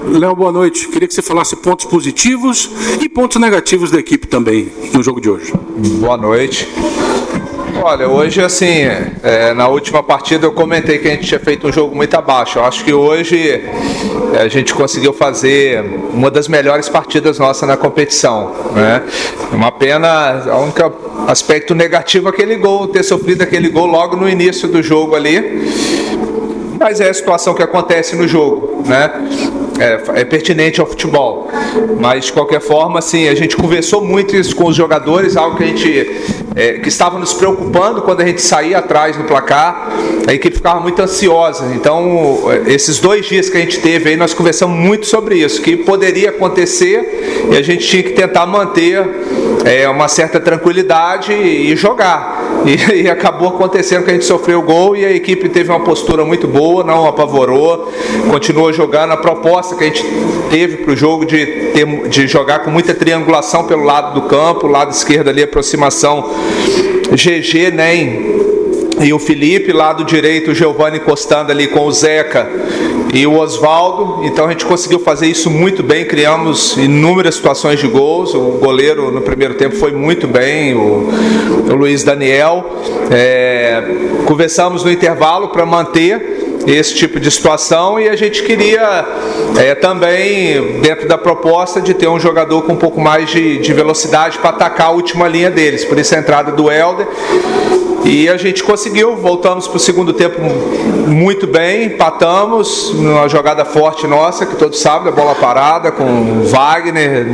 Léo, boa noite. Queria que você falasse pontos positivos e pontos negativos da equipe também no jogo de hoje. Boa noite. Olha, hoje, assim, na última partida eu comentei que a gente tinha feito um jogo muito abaixo. Eu acho que hoje a gente conseguiu fazer uma das melhores partidas nossas na competição, né? Uma pena, o único aspecto negativo é aquele gol, ter sofrido aquele gol logo no início do jogo ali. Mas é a situação que acontece no jogo, né? É pertinente ao futebol, mas de qualquer forma, assim, a gente conversou muito isso com os jogadores, algo que a gente que estava nos preocupando quando a gente saía atrás no placar, a equipe ficava muito ansiosa. Então, esses 2 dias que a gente teve aí, nós conversamos muito sobre isso, que poderia acontecer e a gente tinha que tentar manter uma certa tranquilidade e jogar. E acabou acontecendo que a gente sofreu o gol e a equipe teve uma postura muito boa, não apavorou, continuou jogando. A proposta que a gente teve para o jogo de jogar com muita triangulação pelo lado do campo, lado esquerdo ali, aproximação GG, NEM e o Felipe, lado direito o Giovani encostando ali com o Zeca e o Osvaldo. Então a gente conseguiu fazer isso muito bem, criamos inúmeras situações de gols. O goleiro no primeiro tempo foi muito bem, o Luiz Daniel. Conversamos no intervalo para manter esse tipo de situação e a gente queria também, dentro da proposta, de ter um jogador com um pouco mais de velocidade para atacar a última linha deles, por isso a entrada do Helder. E a gente conseguiu, voltamos para o segundo tempo muito bem, empatamos numa jogada forte nossa, que todos sabem, a bola parada com o Wagner,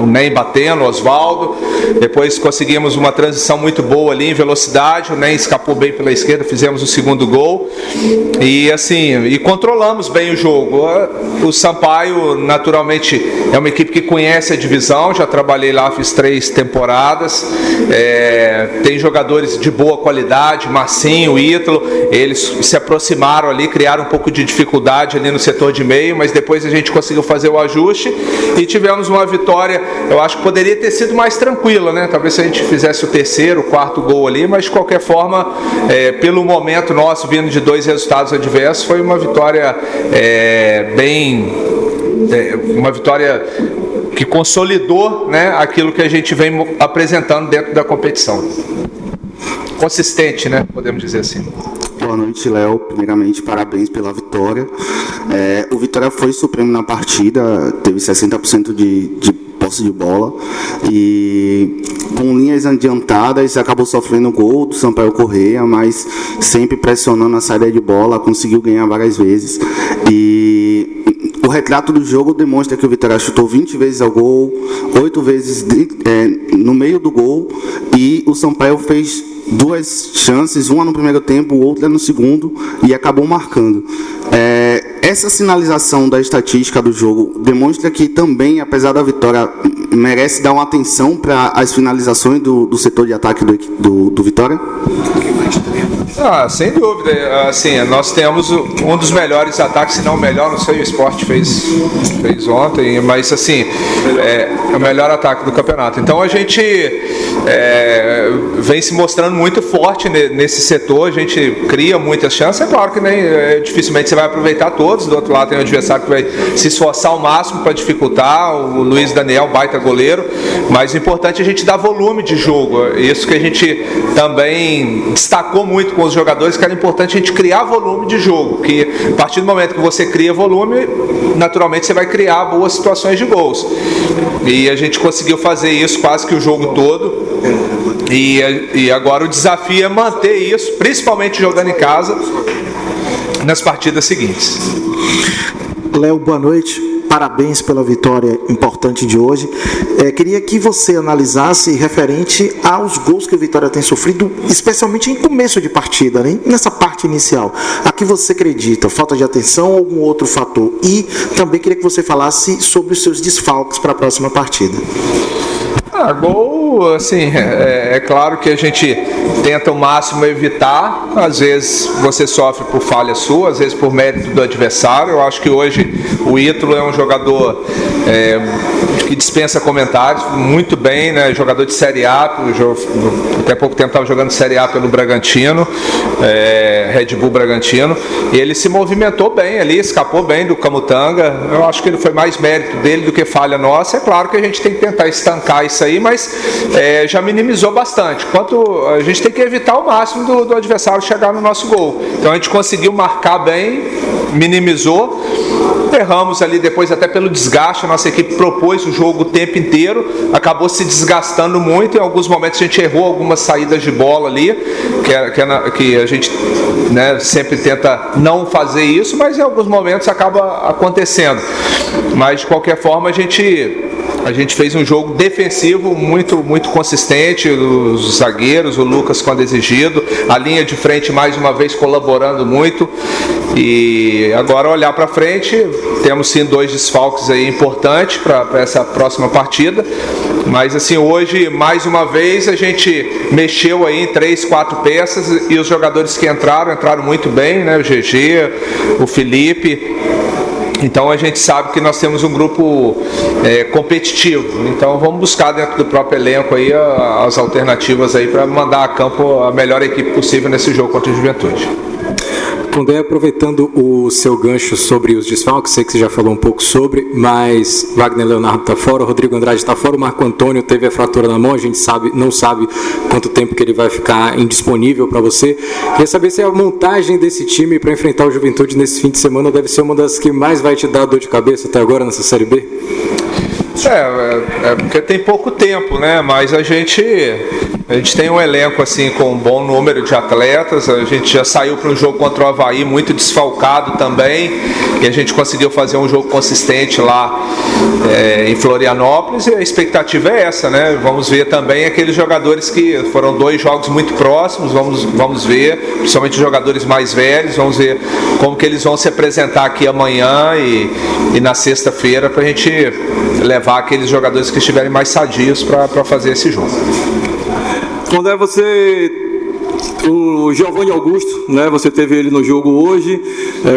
o Ney batendo, o Osvaldo. Depois conseguimos uma transição muito boa ali em velocidade, o Ney escapou bem pela esquerda, fizemos o segundo gol. E assim, controlamos bem o jogo. O Sampaio, naturalmente, é uma equipe que conhece a divisão, já trabalhei lá, fiz 3 temporadas. Tem jogadores de boa qualidade, Marcinho, Ítalo, eles se aproximaram ali, criaram um pouco de dificuldade ali no setor de meio, mas depois a gente conseguiu fazer o ajuste e tivemos uma vitória, eu acho que poderia ter sido mais tranquila, né? Talvez se a gente fizesse o terceiro, o quarto gol ali, mas de qualquer forma, pelo momento nosso, vindo de 2 resultados adversos, foi uma vitória uma vitória que consolidou, né, aquilo que a gente vem apresentando dentro da competição. Consistente, né? Podemos dizer assim. Boa noite, Léo. Primeiramente, parabéns pela vitória. O Vitória foi supremo na partida, teve 60% de posse de bola e com linhas adiantadas acabou sofrendo gol do Sampaio Corrêa, mas sempre pressionando a saída de bola, conseguiu ganhar várias vezes. E o retrato do jogo demonstra que o Vitória chutou 20 vezes ao gol, 8 vezes no meio do gol, e o Sampaio fez 2 chances, uma no primeiro tempo, outra no segundo, e acabou marcando. Essa sinalização da estatística do jogo demonstra que também, apesar da vitória, merece dar uma atenção para as finalizações do setor de ataque do Vitória? Sem dúvida. Assim, nós temos um dos melhores ataques, se não o melhor, não sei, o Sport fez ontem, mas assim, é o melhor ataque do campeonato. Então a gente vem se mostrando muito forte nesse setor, a gente cria muitas chances. É claro que dificilmente você vai aproveitar todos, do outro lado tem um adversário que vai se esforçar ao máximo para dificultar, o Luiz Daniel, baita goleiro, mas o importante é a gente dar volume de jogo. Isso que a gente também destacou muito com os jogadores, que era importante a gente criar volume de jogo, que a partir do momento que você cria volume, naturalmente você vai criar boas situações de gols. E a gente conseguiu fazer isso quase que o jogo todo. E agora o desafio é manter isso, principalmente jogando em casa, nas partidas seguintes. Léo, boa noite. Parabéns pela vitória importante de hoje. Queria que você analisasse referente aos gols que o Vitória tem sofrido, especialmente em começo de partida, né? Nessa parte inicial. A que você acredita? Falta de atenção ou algum outro fator? E também queria que você falasse sobre os seus desfalques para a próxima partida. Gol ídolo, assim, é claro que a gente tenta ao máximo evitar. Às vezes você sofre por falha sua, às vezes por mérito do adversário. Eu acho que hoje o Ítalo é um jogador que dispensa comentários, muito bem, né? Jogador de Série A, até pouco tempo estava jogando Série A pelo Bragantino, Red Bull Bragantino, e ele se movimentou bem ali, escapou bem do Camutanga. Eu acho que ele foi mais mérito dele do que falha nossa. É claro que a gente tem que tentar estancar isso aí, mas já minimizou bastante. Quanto a gente tem que evitar ao máximo do adversário chegar no nosso gol. Então a gente conseguiu marcar bem, minimizou. Erramos ali depois até pelo desgaste, a nossa equipe propôs o jogo o tempo inteiro, acabou se desgastando muito. Em alguns momentos a gente errou algumas saídas de bola ali, que a gente, né, sempre tenta não fazer isso, mas em alguns momentos acaba acontecendo. Mas de qualquer forma a gente fez um jogo defensivo muito, muito consistente, os zagueiros, o Lucas quando exigido, a linha de frente mais uma vez colaborando muito. E agora olhar para frente, temos sim 2 desfalques aí importantes para essa próxima partida, mas assim, hoje mais uma vez a gente mexeu aí em 3, 4 peças, e os jogadores que entraram muito bem, né? O GG, o Felipe. Então a gente sabe que nós temos um grupo competitivo, então vamos buscar dentro do próprio elenco aí as alternativas aí para mandar a campo a melhor equipe possível nesse jogo contra a Juventude. Pondé, aproveitando o seu gancho sobre os desfalques, sei que você já falou um pouco sobre, mas Wagner Leonardo está fora, o Rodrigo Andrade está fora, o Marco Antônio teve a fratura na mão, a gente não sabe quanto tempo que ele vai ficar indisponível para você. Queria saber se a montagem desse time para enfrentar o Juventude nesse fim de semana deve ser uma das que mais vai te dar dor de cabeça até agora nessa Série B? Porque tem pouco tempo, né? Mas a gente tem um elenco assim com um bom número de atletas. A gente já saiu para um jogo contra o Avaí muito desfalcado também, e a gente conseguiu fazer um jogo consistente lá em Florianópolis, e a expectativa é essa, né? Vamos ver também aqueles jogadores que foram 2 jogos muito próximos, vamos ver, principalmente os jogadores mais velhos, vamos ver como que eles vão se apresentar aqui amanhã e na sexta-feira, para a gente levar aqueles jogadores que estiverem mais sadios para fazer esse jogo. Quando o Giovanni Augusto, né, você teve ele no jogo hoje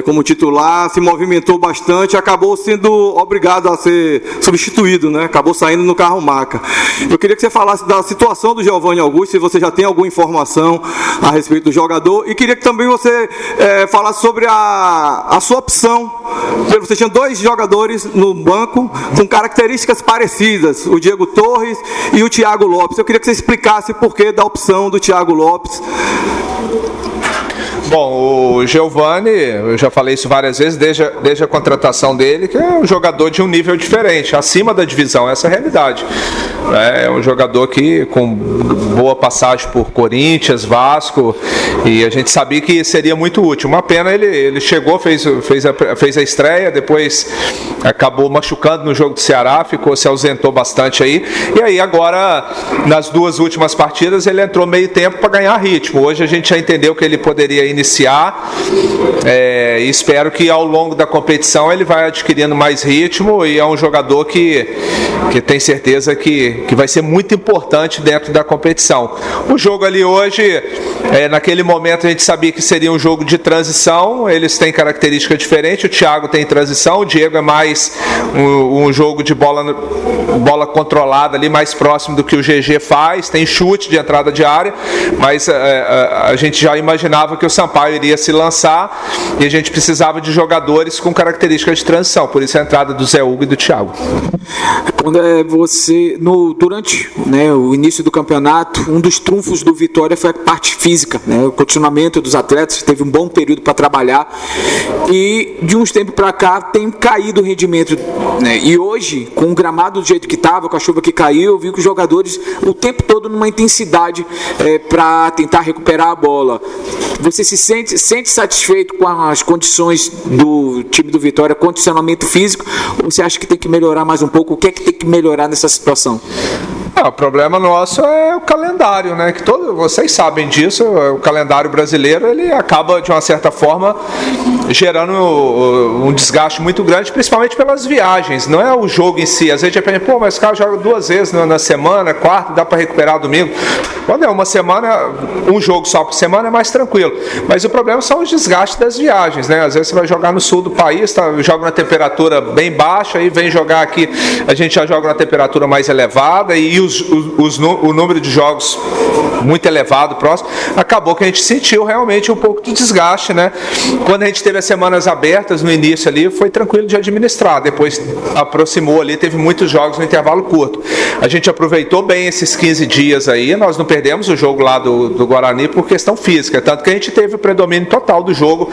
como titular, se movimentou bastante, acabou sendo obrigado a ser substituído, né, acabou saindo no carro maca. Eu queria que você falasse da situação do Giovanni Augusto, se você já tem alguma informação a respeito do jogador, e queria que também você falasse sobre a sua opção. Você tinha 2 jogadores no banco com características parecidas, o Diego Torres e o Thiago Lopes. Eu queria que você explicasse o porquê da opção do Thiago Lopes. Bom, o Giovanni, eu já falei isso várias vezes, desde a contratação dele, que é um jogador de um nível diferente, acima da divisão, essa é a realidade. É um jogador que com boa passagem por Corinthians, Vasco, e a gente sabia que seria muito útil. Uma pena, ele chegou, fez a estreia, depois acabou machucando no jogo do Ceará, se ausentou bastante aí, e aí agora, nas 2 últimas partidas, ele entrou meio tempo para ganhar ritmo. Hoje a gente já entendeu que ele poderia iniciar, e espero que ao longo da competição ele vai adquirindo mais ritmo, e é um jogador que tem certeza que vai ser muito importante dentro da competição. O jogo ali hoje, naquele momento a gente sabia que seria um jogo de transição, eles têm característica diferente, o Thiago tem transição, o Diego é mais um jogo de bola controlada ali, mais próximo do que o GG faz, tem chute de entrada de área, mas a gente já imaginava que o Sampaio iria se lançar, e a gente precisava de jogadores com características de transição, por isso a entrada do Zé Hugo e do Thiago. Quando você, durante o início do campeonato, um dos trunfos do Vitória foi a parte física, o condicionamento dos atletas, teve um bom período para trabalhar, e de uns tempos para cá tem caído o rendimento, e hoje, com o gramado do jeito que estava, com a chuva que caiu, eu vi que os jogadores o tempo todo numa intensidade para tentar recuperar a bola. Você se sente satisfeito com as condições do time do Vitória, condicionamento físico, ou você acha que tem que melhorar mais um pouco? O que é que tem que melhorar nessa situação? O problema nosso é o calendário, né? Que vocês sabem disso, o calendário brasileiro ele acaba, de uma certa forma, gerando um desgaste muito grande, principalmente pelas viagens, não é o jogo em si. Às vezes a gente pensa, pô, mas o cara joga 2 vezes na semana, quarta, dá para recuperar domingo. Quando é uma semana, um jogo só por semana é mais tranquilo. Mas o problema são os desgastes das viagens, né? Às vezes você vai jogar no sul do país, joga na temperatura bem baixa, aí vem jogar aqui, a gente já joga na temperatura mais elevada e o número de jogos muito elevado, próximo, acabou que a gente sentiu realmente um pouco de desgaste, né? Quando a gente teve as semanas abertas no início ali, foi tranquilo de administrar, depois aproximou ali, teve muitos jogos no intervalo curto. A gente aproveitou bem esses 15 dias aí, nós não perdemos o jogo lá do Guarani por questão física, tanto que a gente teve o predomínio total do jogo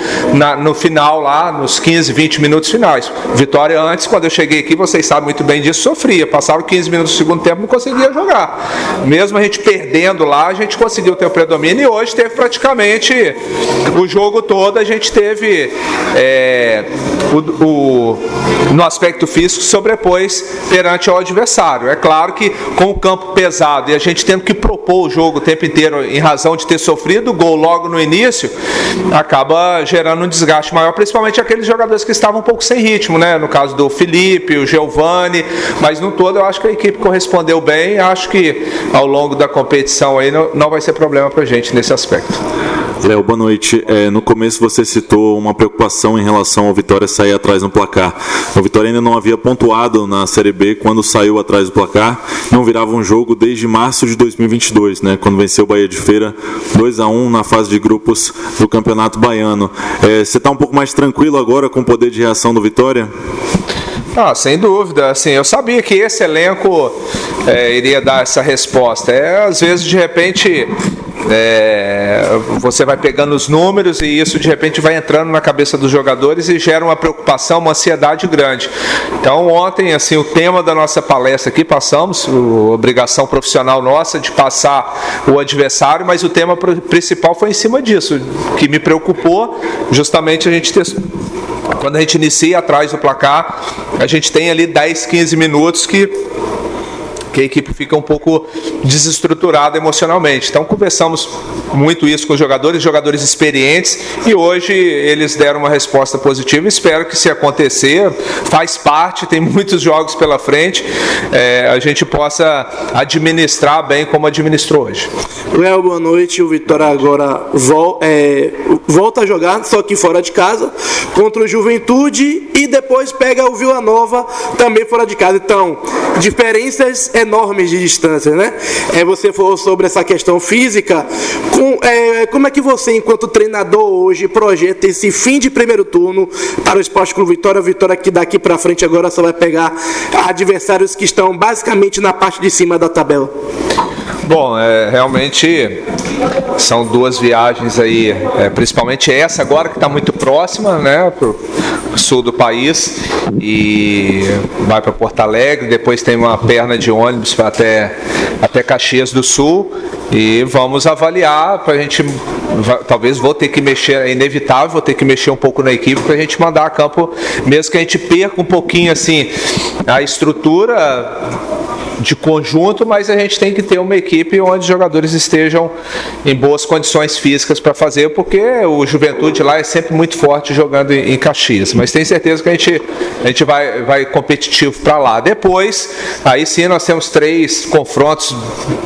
no final lá, nos 15, 20 minutos finais. Vitória antes, quando eu cheguei aqui, vocês sabem muito bem disso, sofria, passava 15 minutos do segundo tempo, não conseguia jogar. Mesmo a gente perdendo lá, a gente conseguiu ter o predomínio e hoje teve praticamente o jogo todo, a gente teve no aspecto físico sobrepôs perante ao adversário. É claro que com o campo pesado e a gente tendo que propor o jogo o tempo inteiro em razão de ter sofrido o gol logo no início, acaba gerando um desgaste maior, principalmente aqueles jogadores que estavam um pouco sem ritmo, né? No caso do Felipe, o Giovani, mas no todo eu acho que a equipe correspondeu bem, acho que ao longo da competição aí não vai ser problema pra gente nesse aspecto. Léo, boa noite. No começo você citou uma preocupação em relação ao Vitória sair atrás no placar. O Vitória ainda não havia pontuado na Série B quando saiu atrás do placar. Não virava um jogo desde março de 2022, né, quando venceu o Bahia de Feira 2-1 na fase de grupos do Campeonato Baiano. Você está um pouco mais tranquilo agora com o poder de reação do Vitória? Sem dúvida. Assim, eu sabia que esse elenco iria dar essa resposta. Às vezes, de repente, você vai pegando os números e isso, de repente, vai entrando na cabeça dos jogadores e gera uma preocupação, uma ansiedade grande. Então, ontem, assim, o tema da nossa palestra aqui, passamos, obrigação profissional nossa de passar o adversário, mas o tema principal foi em cima disso, que me preocupou justamente a gente ter... Quando a gente inicia atrás do placar, a gente tem ali 10, 15 minutos que a equipe fica um pouco desestruturada emocionalmente. Então conversamos muito isso com os jogadores experientes, e hoje eles deram uma resposta positiva. Espero que, se acontecer, faz parte, tem muitos jogos pela frente, a gente possa administrar bem como administrou hoje. Léo, boa noite. O Vitória agora volta a jogar, só que fora de casa, contra o Juventude, e depois pega o Vila Nova, também fora de casa. Então, diferenças enormes de distância, né? Você falou sobre essa questão física. Como é que você, enquanto treinador hoje, projeta esse fim de primeiro turno para o Esporte Clube Vitória? Vitória que daqui para frente agora só vai pegar adversários que estão basicamente na parte de cima da tabela. Bom, realmente são 2 viagens aí, principalmente essa agora que está muito próxima, né, para o sul do país, e vai para Porto Alegre, depois tem uma perna de ônibus até Caxias do Sul, e vamos avaliar para a gente, talvez vou ter que mexer, é inevitável, vou ter que mexer um pouco na equipe para a gente mandar a campo, mesmo que a gente perca um pouquinho assim a estrutura de conjunto, mas a gente tem que ter uma equipe onde os jogadores estejam em boas condições físicas para fazer, porque o Juventude lá é sempre muito forte jogando em Caxias, mas tenho certeza que a gente vai competitivo para lá. Depois, aí sim, nós temos 3 confrontos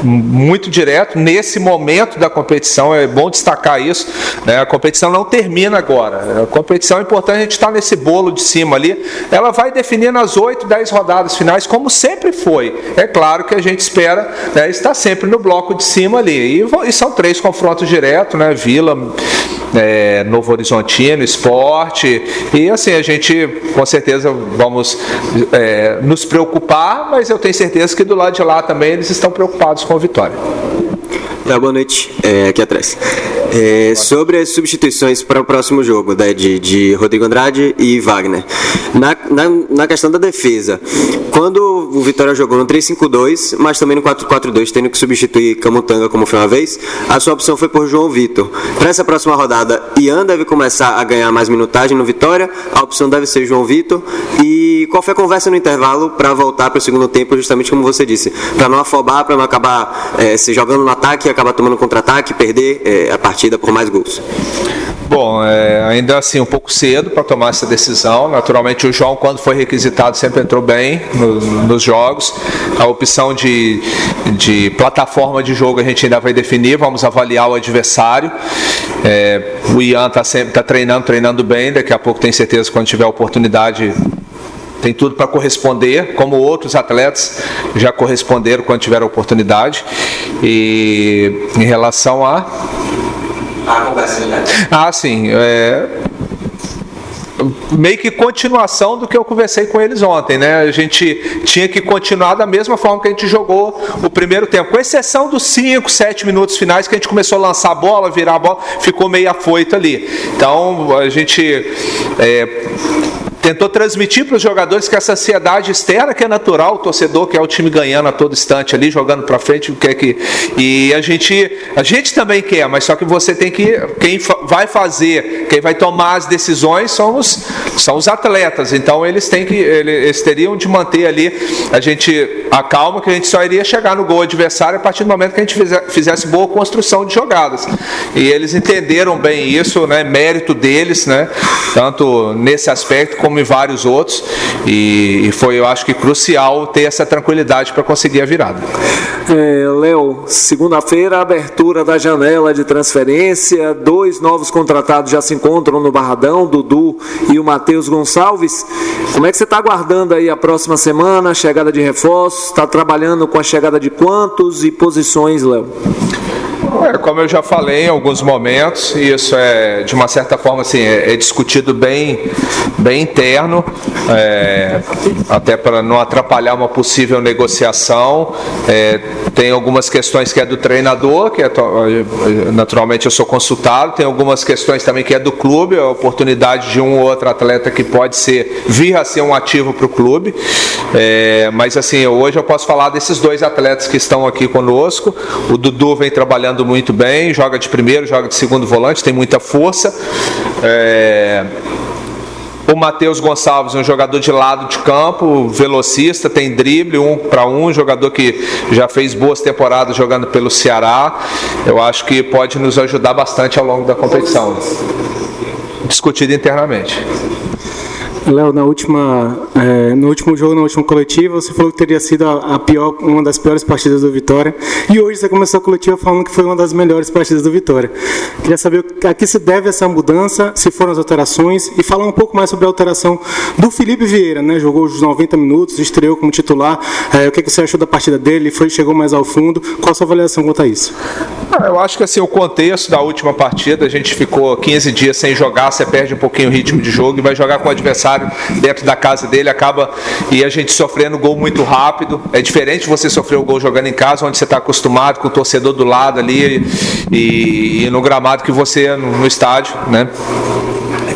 muito diretos nesse momento da competição, é bom destacar isso, né? A competição não termina agora, a competição é importante, a gente está nesse bolo de cima ali, ela vai definir nas 8, 10 rodadas finais, como sempre foi. É claro que a gente espera, né, estar sempre no bloco de cima ali. E são 3 confrontos diretos, né? Vila, Novo Horizontino, Sport. E assim, a gente com certeza vamos nos preocupar, mas eu tenho certeza que do lado de lá também eles estão preocupados com a Vitória. Boa noite, aqui atrás. Sobre as substituições para o próximo jogo, né, de Rodrigo Andrade e Wagner. Na questão da defesa, quando o Vitória jogou no 3-5-2, mas também no 4-4-2, tendo que substituir Camutanga como foi uma vez, a sua opção foi por João Vitor. Para essa próxima rodada, Ian deve começar a ganhar mais minutagem no Vitória, a opção deve ser João Vitor. E qual foi a conversa no intervalo para voltar para o segundo tempo, justamente como você disse, para não afobar, para não acabar se jogando no ataque, acabar tomando contra-ataque, perder a partida por mais gols? Bom, ainda assim um pouco cedo para tomar essa decisão. Naturalmente o João, quando foi requisitado, sempre entrou bem nos jogos. A opção de plataforma de jogo a gente ainda vai definir, vamos avaliar o adversário. O Ian está treinando bem, daqui a pouco tenho certeza que quando tiver a oportunidade tem tudo para corresponder, como outros atletas já corresponderam quando tiveram a oportunidade. E em relação a... sim. Meio que continuação do que eu conversei com eles ontem, né? A gente tinha que continuar da mesma forma que a gente jogou o primeiro tempo, com exceção dos 5, 7 minutos finais que a gente começou a lançar a bola, virar a bola, ficou meio afoito ali. Então a gente tentou transmitir para os jogadores que essa ansiedade externa, que é natural, o torcedor quer o time ganhando a todo instante ali, jogando para frente, e a gente também quer, mas só que você tem que, quem vai tomar as decisões são os atletas, então eles teriam de manter ali a calma, que a gente só iria chegar no gol adversário a partir do momento que a gente fizesse boa construção de jogadas, e eles entenderam bem isso, né, mérito deles, né, tanto nesse aspecto como em vários outros, e foi, eu acho que, crucial ter essa tranquilidade para conseguir a virada. Léo, segunda-feira, abertura da janela de transferência, 2 novos contratados já se encontram no Barradão, Dudu e o Matheus Gonçalves. Como é que você está aguardando aí a próxima semana, a chegada de reforços? Está trabalhando com a chegada de quantos e posições, Léo? Como eu já falei em alguns momentos, isso de uma certa forma assim, é discutido bem interno, até para não atrapalhar uma possível negociação. Tem algumas questões que é do treinador, que naturalmente eu sou consultado, tem algumas questões também que é do clube, a oportunidade de um ou outro atleta que pode vir a ser um ativo para o clube, mas assim, hoje eu posso falar desses 2 atletas que estão aqui conosco. O Dudu vem trabalhando muito bem, joga de primeiro, joga de segundo volante, tem muita força. O Matheus Gonçalves, um jogador de lado de campo, velocista, tem drible, 1 para 1, jogador que já fez boas temporadas jogando pelo Ceará. Eu acho que pode nos ajudar bastante ao longo da competição. Discutido internamente. Léo, no último jogo, na última coletiva, você falou que teria sido uma das piores partidas do Vitória, e hoje você começou a coletiva falando que foi uma das melhores partidas do Vitória. Queria saber a que se deve essa mudança, se foram as alterações, e falar um pouco mais sobre a alteração do Felipe Vieira, né? Jogou os 90 minutos, estreou como titular. O que você achou da partida dele? Chegou mais ao fundo? Qual a sua avaliação quanto a isso? Eu acho que assim, o contexto da última partida, a gente ficou 15 dias sem jogar, você perde um pouquinho o ritmo de jogo e vai jogar com o adversário dentro da casa dele, e a gente sofrendo gol muito rápido. É diferente você sofrer o gol jogando em casa, onde você está acostumado com o torcedor do lado ali, e no gramado que você no estádio, né?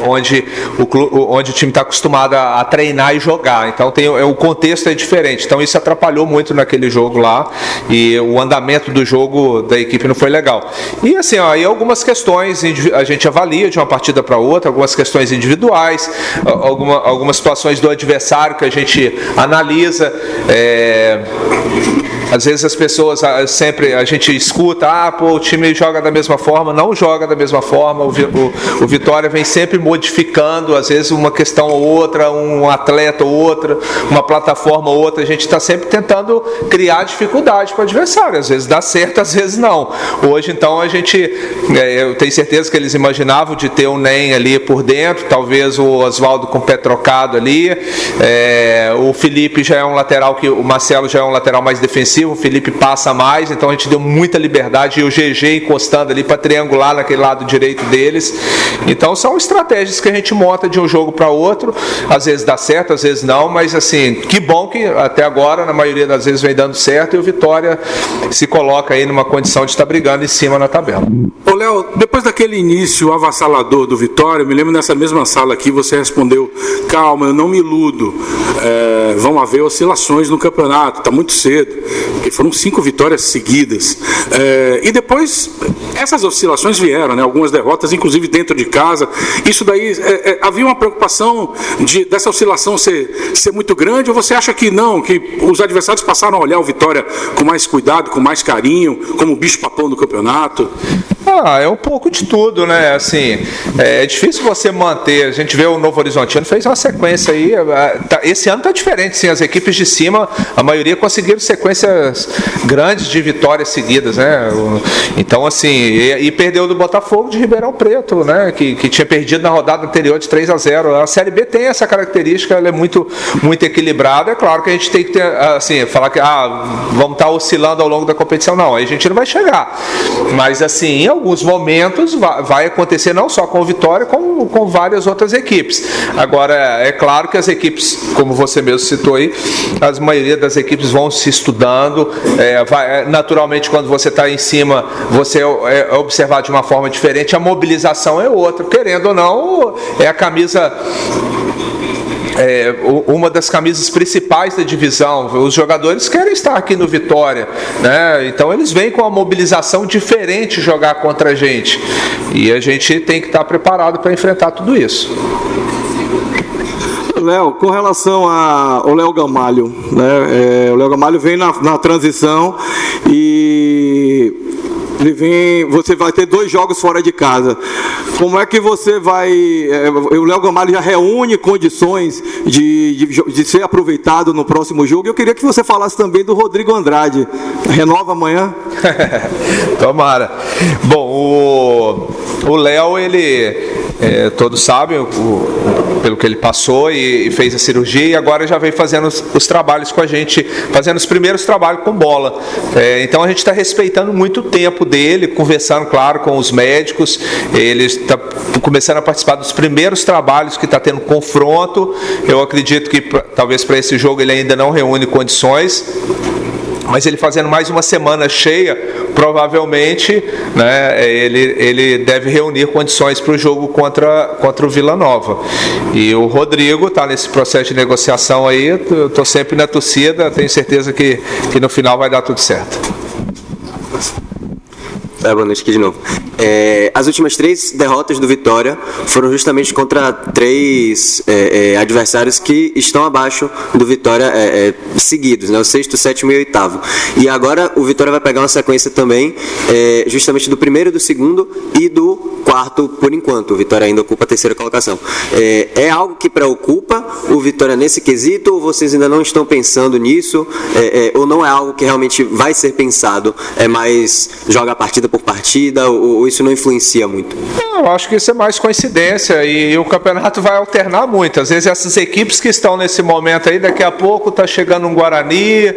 Onde o time está acostumado a treinar e jogar. Então o contexto é diferente. Então isso atrapalhou muito naquele jogo lá, e o andamento do jogo da equipe não foi legal. E assim, aí algumas questões a gente avalia de uma partida para outra, algumas questões individuais, algumas situações do adversário que a gente analisa. Às vezes as pessoas, sempre a gente escuta, o time joga da mesma forma. Não joga da mesma forma. O Vitória vem sempre modificando, às vezes uma questão ou outra, um atleta ou outra, uma plataforma ou outra. A gente está sempre tentando criar dificuldade para o adversário. Às vezes dá certo, às vezes não. Hoje, então, eu tenho certeza que eles imaginavam de ter o NEM ali por dentro, talvez o Oswaldo com o pé trocado ali. O Felipe já é um lateral, o Marcelo já é um lateral mais defensivo. ofensiva, o Felipe passa mais, então a gente deu muita liberdade e o GG encostando ali para triangular naquele lado direito deles. Então são estratégias que a gente monta de um jogo para outro, às vezes dá certo, às vezes não, mas assim, que bom que até agora, na maioria das vezes, vem dando certo e o Vitória se coloca aí numa condição de estar brigando em cima na tabela. Ô Léo, depois daquele início avassalador do Vitória, eu me lembro nessa mesma sala aqui, você respondeu, calma, eu não me iludo, vão haver oscilações no campeonato, está muito cedo, porque foram 5 vitórias seguidas, e depois essas oscilações vieram, né? Algumas derrotas, inclusive dentro de casa, isso daí, havia uma preocupação dessa oscilação ser muito grande, ou você acha que não, que os adversários passaram a olhar o Vitória com mais cuidado, com mais carinho, como bicho-papão do campeonato? É um pouco de tudo, né? Assim, é difícil você manter. A gente vê o Novo Horizontino fez uma sequência aí. Esse ano tá diferente, sim. As equipes de cima, a maioria conseguiram sequências grandes de vitórias seguidas, né? Então, assim, e perdeu do Botafogo de Ribeirão Preto, né? Que tinha perdido na rodada anterior de 3-0. A Série B tem essa característica, ela é muito equilibrada. É claro que a gente tem que ter, assim, falar que vamos estar oscilando ao longo da competição. Não, aí a gente não vai chegar. Mas, assim, em alguns momentos vai acontecer não só com o Vitória, como com várias outras equipes. Agora, é claro que as equipes, como você mesmo citou aí, a maioria das equipes vão se estudando, naturalmente quando você está em cima, você é observado de uma forma diferente, a mobilização é outra, querendo ou não, é a camisa... uma das camisas principais da divisão. Os jogadores querem estar aqui no Vitória, né? Então eles vêm com uma mobilização diferente jogar contra a gente, e a gente tem que estar preparado para enfrentar tudo isso. Léo, com relação ao Léo Gamalho, né? O Léo Gamalho vem na transição e você vai ter 2 jogos fora de casa. Como é que você vai... o Léo Gamalho já reúne condições de ser aproveitado no próximo jogo. Eu queria que você falasse também do Rodrigo Andrade. Renova amanhã? Tomara. Bom, o Léo, ele... todos sabem pelo que ele passou e fez a cirurgia, e agora já vem fazendo os trabalhos com a gente, fazendo os primeiros trabalhos com bola. Então a gente está respeitando muito o tempo dele, conversando, claro, com os médicos. Ele está começando a participar dos primeiros trabalhos que está tendo confronto. Eu acredito que talvez para esse jogo ele ainda não reúne condições, mas ele fazendo mais uma semana cheia, provavelmente, né, ele deve reunir condições para o jogo contra o Vila Nova. E o Rodrigo está nesse processo de negociação aí, eu estou sempre na torcida, tenho certeza que no final vai dar tudo certo. Boa noite aqui de novo. As últimas 3 derrotas do Vitória foram justamente contra 3 adversários que estão abaixo do Vitória seguidos, né? O 6º, 7º e 8º. E agora o Vitória vai pegar uma sequência também justamente do 1º, do 2º e do 4º por enquanto. O Vitória ainda ocupa a 3ª colocação. É algo que preocupa o Vitória nesse quesito, ou vocês ainda não estão pensando nisso, ou não é algo que realmente vai ser pensado, é mais joga partida por partida, ou isso não influencia muito? Eu acho que isso é mais coincidência, e o campeonato vai alternar muito. Às vezes essas equipes que estão nesse momento aí, daqui a pouco está chegando um Guarani,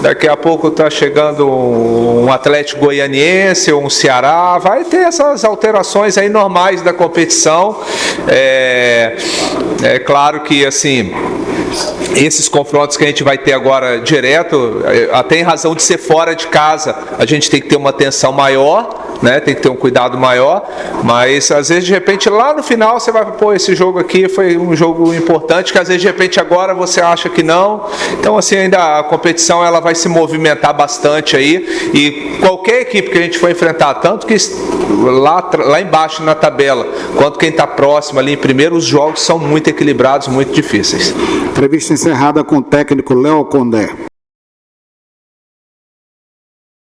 daqui a pouco está chegando um Atlético Goianiense ou um Ceará, vai ter essas alterações aí normais da competição. É claro que, assim, esses confrontos que a gente vai ter agora direto, até em razão de ser fora de casa, a gente tem que ter uma atenção maior, né? Tem que ter um cuidado maior, mas às vezes de repente lá no final você vai, esse jogo aqui foi um jogo importante, que às vezes de repente agora você acha que não. Então, assim, ainda a competição ela vai se movimentar bastante aí, e qualquer equipe que a gente for enfrentar, tanto que lá embaixo na tabela, quanto quem está próximo ali em primeiro, os jogos são muito equilibrados, muito difíceis. Entrevista encerrada com o técnico Léo Condé.